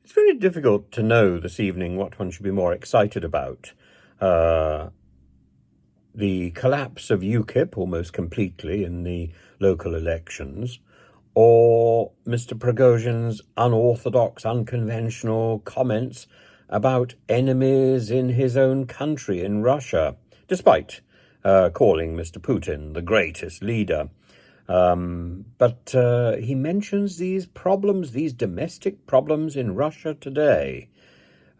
It's very difficult to know this evening what one should be more excited about. Uh, the collapse of UKIP almost completely in the local elections, or Mr. Prigozhin's unorthodox, unconventional comments about enemies in his own country, in Russia, despite calling Mr. Putin the greatest leader. But he mentions these problems, these domestic problems in Russia today.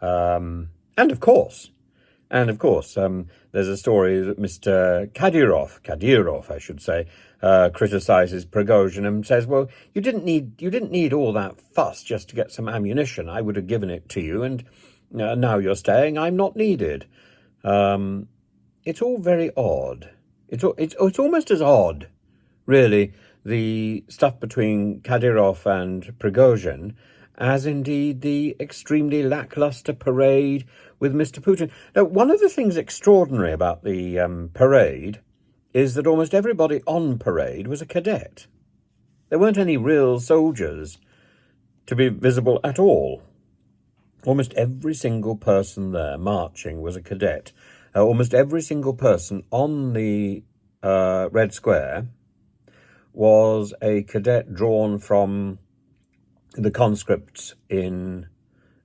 And of course, there's a story that Mr. Kadyrov, I should say, criticizes Prigozhin and says, "Well, you didn't need all that fuss just to get some ammunition. I would have given it to you, and now you're saying I'm not needed." It's all very odd. It's almost as odd, really, the stuff between Kadyrov and Prigozhin, as indeed the extremely lackluster parade with Mr. Putin. Now, one of the things extraordinary about the parade is that almost everybody on parade was a cadet. There weren't any real soldiers to be visible at all. Almost every single person there marching was a cadet. Almost every single person on the Red Square was a cadet drawn from the conscripts in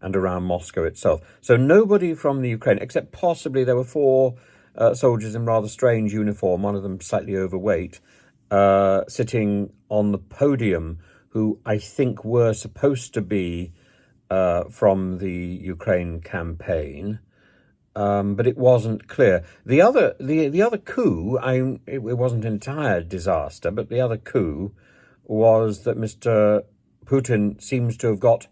and around Moscow itself. So nobody from the Ukraine, except possibly there were four soldiers in rather strange uniform, one of them slightly overweight, sitting on the podium, who I think were supposed to be from the Ukraine campaign. But it wasn't clear. The other coup, it wasn't an entire disaster, but the other coup was that Mr. Putin seems to have got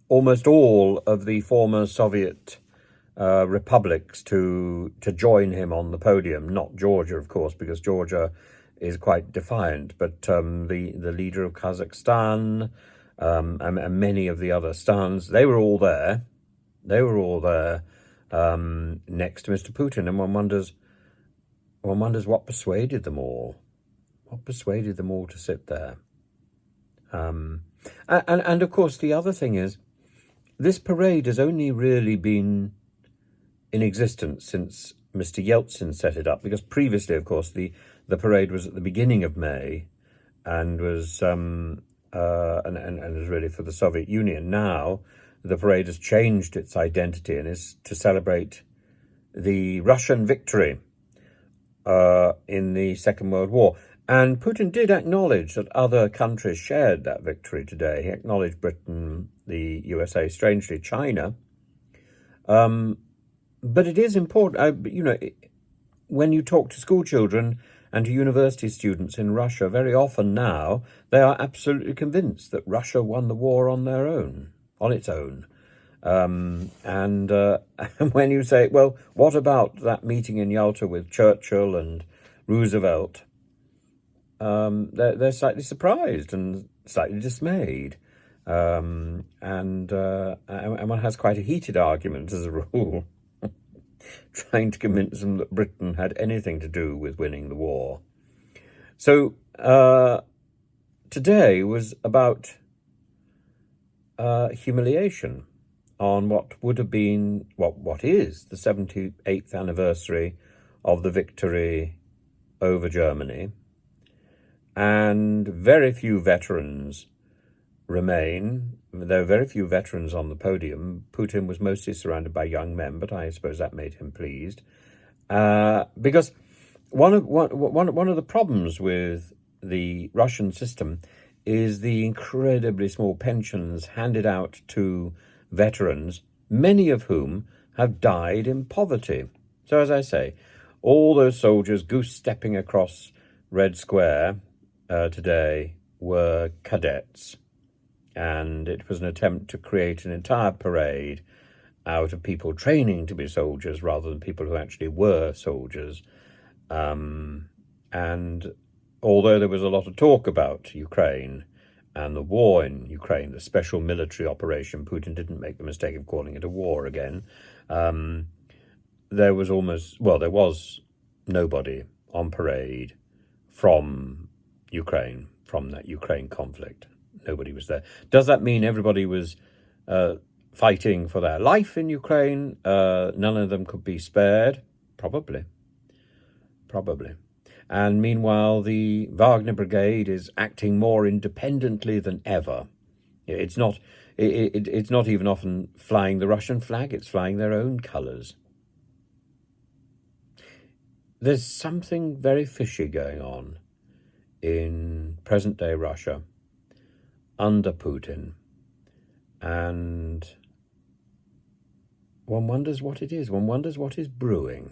almost all of the former Soviet republics to join him on the podium. Not Georgia, of course, because Georgia is quite defiant, but the leader of Kazakhstan and many of the other stans, they were all there. They were all there next to Mr. Putin, and one wonders what persuaded them all. What persuaded them all to sit there? And of course, the other thing is, this parade has only really been in existence since Mr. Yeltsin set it up, because previously, of course, the parade was at the beginning of May and was and was really for the Soviet Union. Now the parade has changed its identity and is to celebrate the Russian victory in the Second World War. And Putin did acknowledge that other countries shared that victory today. He acknowledged Britain, the USA, strangely China. But it is important, when you talk to school children and to university students in Russia, very often now they are absolutely convinced that Russia won the war on its own. And when you say, well, what about that meeting in Yalta with Churchill and Roosevelt? They're slightly surprised and slightly dismayed. And one has quite a heated argument, as a rule, trying to convince them that Britain had anything to do with winning the war. So today was about humiliation on what would have been, what is the 78th anniversary of the victory over Germany. And very few veterans remain. There are very few veterans on the podium. Putin was mostly surrounded by young men, but I suppose that made him pleased. Because one of the problems with the Russian system is the incredibly small pensions handed out to veterans, many of whom have died in poverty. So as I say, all those soldiers goose-stepping across Red Square today were cadets, and it was an attempt to create an entire parade out of people training to be soldiers rather than people who actually were soldiers. And although there was a lot of talk about Ukraine and the war in Ukraine, the special military operation, Putin didn't make the mistake of calling it a war again. There was nobody on parade from Ukraine, from that Ukraine conflict. nobody was there. Does that mean everybody was fighting for their life in Ukraine? None of them could be spared? Probably. And meanwhile, the Wagner Brigade is acting more independently than ever. It's not even often flying the Russian flag, it's flying their own colours. There's something very fishy going on in present-day Russia under Putin, and one wonders what it is. One wonders what is brewing.